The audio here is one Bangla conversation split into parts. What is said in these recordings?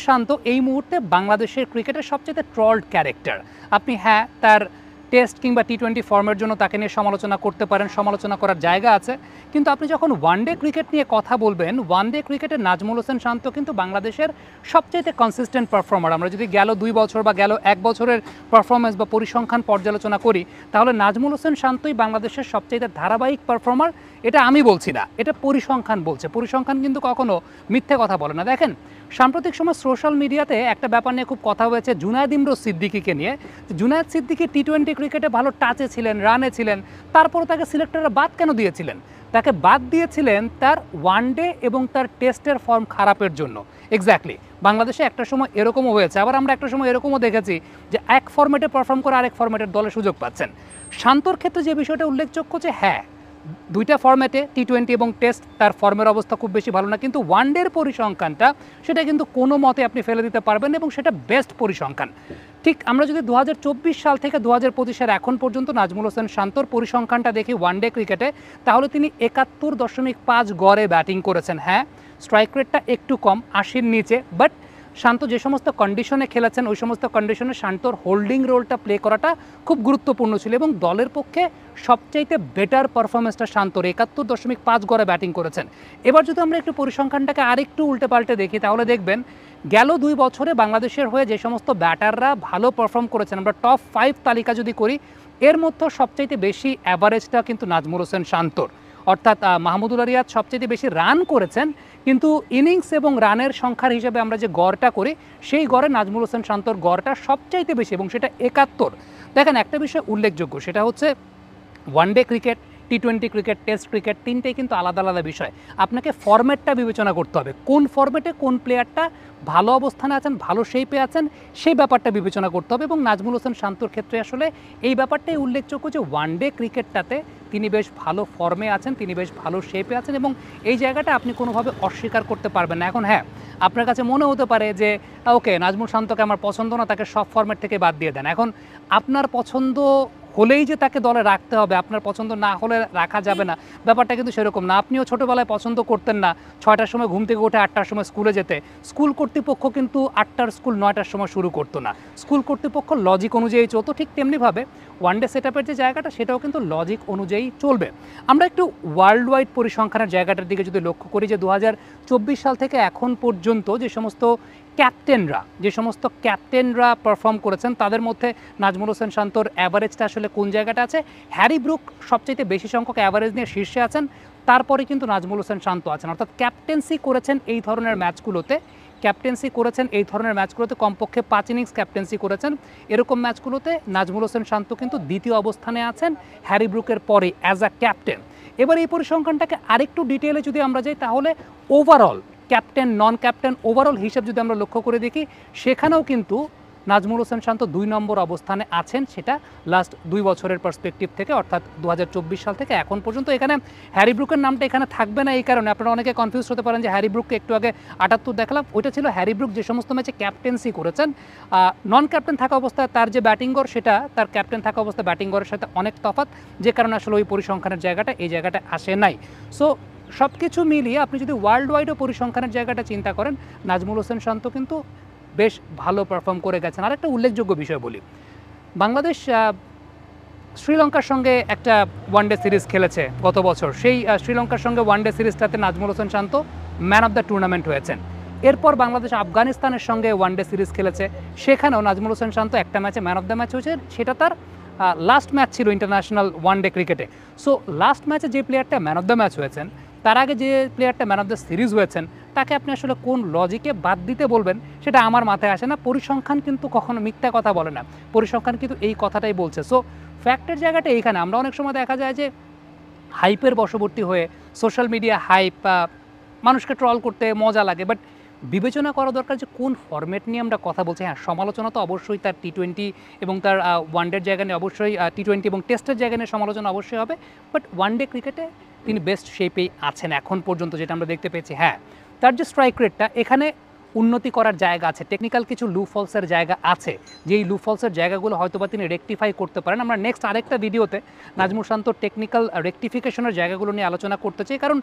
শান্ত এই মুহূর্তে বাংলাদেশের ক্রিকেটের সবচেয়ে ট্রলড ক্যারেক্টার। আপনি হ্যাঁ তার টেস্ট কিংবা টি-20 ফর্মের জন্য তাকে নিয়ে সমালোচনা করতে পারেন, সমালোচনা করার জায়গা আছে, কিন্তু আপনি যখন ওয়ানডে ক্রিকেট নিয়ে কথা বলবেন, ওয়ানডে ক্রিকেটের নাজমুল হোসেন শান্ত কিন্তু বাংলাদেশের সবচেয়ে কনসিস্টেন্ট পারফর্মার। আমরা যদি গেল 2 বছর বা গেল 1 বছরের পারফরমেন্স বা পরিসংখ্যান পর্যালোচনা করি, তাহলে নাজমুল হোসেন শান্তই বাংলাদেশের সবচেয়ে ধারাবাহিক পারফর্মার। এটা আমি বলছি না, এটা পরিসংখ্যান বলছে। পরিসংখ্যান কিন্তু কখনো মিথ্যে কথা বলে না। দেখেন, সাম্প্রতিক সময় সোশ্যাল মিডিয়াতে একটা ব্যাপার নিয়ে খুব কথা হয়েছে জুনায়েদ ইমরোজ সিদ্দিকীকে নিয়ে। জুনায়েদ সিদ্দিকী টি-20 ক্রিকেটে ভালো টাচে ছিলেন, রানে ছিলেন, তারপরে তাকে সিলেক্টররা বাদ কেন দিয়েছিলেন? তাকে বাদ দিয়েছিলেন তার ওয়ানডে এবং তার টেস্টের ফর্ম খারাপের জন্য। এক্স্যাক্টলি, বাংলাদেশে একটা সময় এরকমও হয়েছে, আবার আমরা একটা সময় এরকমও দেখেছি যে এক ফরম্যাটে পারফর্ম করে আরেক ফরম্যাটের দলে সুযোগ পাচ্ছেন। শান্তর ক্ষেত্রে যে বিষয়টা উল্লেখযোগ্য যে হ্যাঁ, দুইটা ফরম্যাটে টি-20 এবং টেস্ট তার ফর্মের অবস্থা খুব বেশি ভালো না, কিন্তু ওয়ানডের পরিসংখ্যানটা সেটা কিন্তু কোনো মতে আপনি ফেলে দিতে পারবেন এবং সেটা বেস্ট পরিসংখ্যান। ঠিক আমরা যদি 2024 সাল থেকে 2025-এর এখন পর্যন্ত নাজমুল হোসেন শান্তর পরিসংখ্যানটা দেখি ওয়ানডে ক্রিকেটে, তাহলে তিনি 71.5 গড়ে ব্যাটিং করেছেন। হ্যাঁ, স্ট্রাইক রেটটা একটু কম, 80-র নিচে, বাট শান্ত যে সমস্ত কন্ডিশনে খেলেছেন ওই সমস্ত কন্ডিশনে শান্তর হোল্ডিং রোলটা প্লে করাটা খুব গুরুত্বপূর্ণ ছিল এবং দলের পক্ষে সবচাইতে বেটার পারফরমেন্সটা শান্তর। 71.5 গড়ে ব্যাটিং করেছেন। এবার যদি আমরা একটু পরিসংখ্যানটাকে আরেকটু উল্টে পাল্টে দেখি, তাহলে দেখবেন গেল 2 বছরে বাংলাদেশের হয়ে যে সমস্ত ব্যাটাররা ভালো পারফর্ম করেছেন, আমরা টপ 5 তালিকা যদি করি, এর মধ্যে সবচাইতে বেশি অ্যাভারেজটা কিন্তু নাজমুল হোসেন শান্তর। অর্থাৎ মাহমুদুল্লাহ রিয়াদ সবচেয়ে বেশি রান করেছেন, কিন্তু ইনিংস এবং রানের সংখ্যার হিসেবে আমরা যে গড়টা করি, সেই গড়ে নাজমুল হোসেন শান্তর গড়টা সবচাইতে বেশি এবং সেটা 71। দেখেন, একটা বিষয় উল্লেখযোগ্য, সেটা হচ্ছে ওয়ানডে ক্রিকেট, টি-20 ক্রিকেট, টেস্ট ক্রিকেট তিনটেই কিন্তু আলাদা আলাদা বিষয়। আপনাকে ফরম্যাটটা বিবেচনা করতে হবে, কোন ফরম্যাটে কোন প্লেয়ারটা ভালো অবস্থানে আছেন, ভালো শেপে আছেন, সেই ব্যাপারটা বিবেচনা করতে হবে। এবং নাজমুল হোসেন শান্তর ক্ষেত্রে আসলে এই ব্যাপারটাই উল্লেখযোগ্য যে ওয়ানডে ক্রিকেটটাতে তিনি বেশ ভালো ফর্মে আছেন, তিনি বেশ ভালো শেপে আছেন এবং এই জায়গাটা আপনি কোনোভাবে অস্বীকার করতে পারবেন না। এখন হ্যাঁ, আপনার কাছে মনে হতে পারে যে ওকে, নাজমুল শান্তকে আমার পছন্দ না, তাকে সব ফরম্যাট থেকে বাদ দিয়ে দেন। এখন আপনার পছন্দ হলেই যে তাকে দলে রাখতে হবে, আপনার পছন্দ না হলে রাখা যাবে না, ব্যাপারটা কিন্তু সেরকম না। আপনিও ছোটোবেলায় পছন্দ করতেন না 6টার সময় ঘুম থেকে উঠে 8টার সময় স্কুলে যেতে। স্কুল কর্তৃপক্ষ কিন্তু 8টার স্কুল 9টার সময় শুরু করতো না, স্কুল কর্তৃপক্ষ লজিক অনুযায়ী চলতো। ঠিক তেমনিভাবে ওয়ানডে সেটআপের যে জায়গাটা, সেটাও কিন্তু লজিক অনুযায়ী চলবে। আমরা একটু ওয়ার্ল্ড ওয়াইড পরিসংখ্যানের জায়গাটার দিকে যদি লক্ষ্য করি, যে 2024 সাল থেকে এখন পর্যন্ত যে সমস্ত ক্যাপ্টেনরা পারফর্ম করেছেন, তাদের মধ্যে নাজমুল হোসেন শান্তর অ্যাভারেজটা আসলে কোন জায়গাটা আছে? হ্যারি ব্রুক সবচেয়ে বেশি সংখ্যক অ্যাভারেজ নিয়ে শীর্ষে আছেন, তারপরে কিন্তু নাজমুল হোসেন শান্ত আছেন। অর্থাৎ ক্যাপ্টেন্সি করেছেন এই ধরনের ম্যাচগুলোতে কমপক্ষে 5 ইনিংস ক্যাপ্টেন্সি করেছেন, এরকম ম্যাচগুলোতে নাজমুল হোসেন শান্ত কিন্তু দ্বিতীয় অবস্থানে আছেন হ্যারি ব্রুকের পরে অ্যাজ আ ক্যাপ্টেন। এবার এই পরিসংখ্যানটাকে আরেকটু ডিটেলে যদি আমরা যাই, তাহলে ওভারঅল ক্যাপ্টেন নন ক্যাপ্টেন ওভারঅল হিসাব যদি আমরা লক্ষ্য করে দেখি, সেখানেও কিন্তু নাজমুল হোসেন শান্ত 2 নম্বর অবস্থানে আছেন, সেটা লাস্ট 2 বছরের পার্সপেক্টিভ থেকে, অর্থাৎ 2024 সাল থেকে এখন পর্যন্ত। এখানে হ্যারি ব্রুকের নামটা এখানে থাকবে না, এই কারণে আপনারা অনেকে কনফিউজ হতে পারেন যে হ্যারি ব্রুককে একটু আগে 78 দেখালাম, ওইটা ছিল হ্যারি ব্রুক যে সমস্ত ম্যাচে ক্যাপ্টেন্সি করেছেন। নন ক্যাপ্টেন থাকা অবস্থায় তার যে ব্যাটিং গড়, সেটা তার ক্যাপ্টেন থাকা অবস্থায় ব্যাটিং গড়ের সাথে অনেক তফাৎ, যে কারণে আসলে ওই পরিসংখ্যানের জায়গাটা এই জায়গাটা আসে নাই। সো সব কিছু মিলিয়ে আপনি যদি ওয়ার্ল্ড ওয়াইডও পরিসংখ্যানের জায়গাটা চিন্তা করেন, নাজমুল হোসেন শান্ত কিন্তু বেশ ভালো পারফর্ম করে গেছেন। আর একটা উল্লেখযোগ্য বিষয় বলি, বাংলাদেশ শ্রীলঙ্কার সঙ্গে একটা ওয়ানডে সিরিজ খেলেছে গত বছর, সেই শ্রীলঙ্কার সঙ্গে ওয়ানডে সিরিজটাতে Najmul Hossain Shanto man of the tournament হয়েছেন। এরপর বাংলাদেশ আফগানিস্তানের সঙ্গে ওয়ানডে সিরিজ খেলেছে, সেখানেও নাজমুল হোসেন শান্ত একটা ম্যাচে ম্যান অফ দ্য ম্যাচ হয়েছে, সেটা তার লাস্ট ম্যাচ ছিল ইন্টারন্যাশনাল ওয়ানডে ক্রিকেটে। সো লাস্ট ম্যাচে যে প্লেয়ারটা ম্যান অফ দ্য ম্যাচ হয়েছেন, তার আগে যে প্লেয়ারটা ম্যান অফ দ্য সিরিজ হয়েছেন, তাকে আপনি আসলে কোন লজিকে বাদ দিতে বলবেন সেটা আমার মাথায় আসে না। পরিসংখ্যান কিন্তু কখনো মিথ্যা কথা বলে না, পরিসংখ্যান কিন্তু এই কথাটাই বলছে। সো ফ্যাক্টের জায়গাটা এইখানে। আমরা অনেক সময় দেখা যায় যে হাইপের বশবর্তী হয়ে সোশ্যাল মিডিয়া হাইপ, মানুষকে ট্রল করতে মজা লাগে, বাট বিবেচনা করা দরকার যে কোন ফরম্যাট নিয়ে আমরা কথা বলছি। হ্যাঁ, সমালোচনা তো অবশ্যই তার টি-20 এবং তার ওয়ানডের জায়গা নিয়ে, অবশ্যই টি-20 এবং টেস্টের জায়গা নিয়ে সমালোচনা অবশ্যই হবে, বাট ওয়ানডে ক্রিকেটে তিনি বেস্ট শেপেই আছেন এখন পর্যন্ত, যেটা আমরা দেখতে পেয়েছি। হ্যাঁ, তার যে স্ট্রাইক রেটটা, এখানে উন্নতি করার জায়গা আছে, টেকনিক্যাল কিছু লুফলসের জায়গা আছে, যেই লুফলসের জায়গাগুলো হয়তোবা তিনি রেকটিফাই করতে পারেন। আমরা নেক্সট আরেকটা ভিডিওতে নাজমুল শান্তর টেকনিক্যাল রেকটিফিকেশনের জায়গাগুলো নিয়ে আলোচনা করতে চাই, কারণ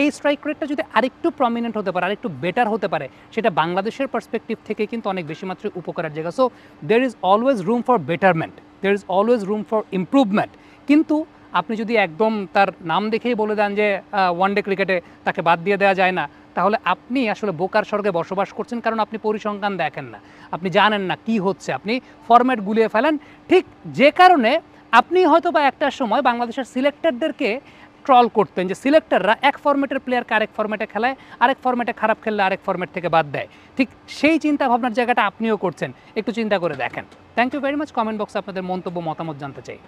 এই স্ট্রাইক রেটটা যদি আরেকটু প্রমিনেন্ট হতে পারে, আরেকটু বেটার হতে পারে, সেটা বাংলাদেশের পার্সপেক্টিভ থেকে কিন্তু অনেক বেশি মাত্রায় উপকারের জায়গা। So there is always room for betterment, there is always room for improvement. কিন্তু আপনি যদি একদম তার নাম দেখেই বলে দেন যে ওয়ানডে ক্রিকেটে তাকে বাদ দিয়ে দেওয়া যায় না, তাহলে আপনি আসলে বোকার স্বর্গে বসবাস করছেন, কারণ আপনি পরিসংখ্যান দেখেন না, আপনি জানেন না কি হচ্ছে, আপনি ফরম্যাট গুলিয়ে ফেলেন। ঠিক যে কারণে আপনি হয়তো বা একটা সময় বাংলাদেশের সিলেক্টরদেরকে ট্রল করতেন যে সিলেক্টররা এক ফরম্যাটের প্লেয়ারকে আরেক ফরম্যাটে খেলায়, আরেক ফরম্যাটে খারাপ খেললে আরেক ফরম্যাট থেকে বাদ দেয়। ঠিক সেই চিন্তা ভাবনার জায়গাটা আপনিও করছেন, একটু চিন্তা করে দেখেন। Thank you very much. Comment বক্সে আপনাদের মন্তব্য মতামত জানতে চাই।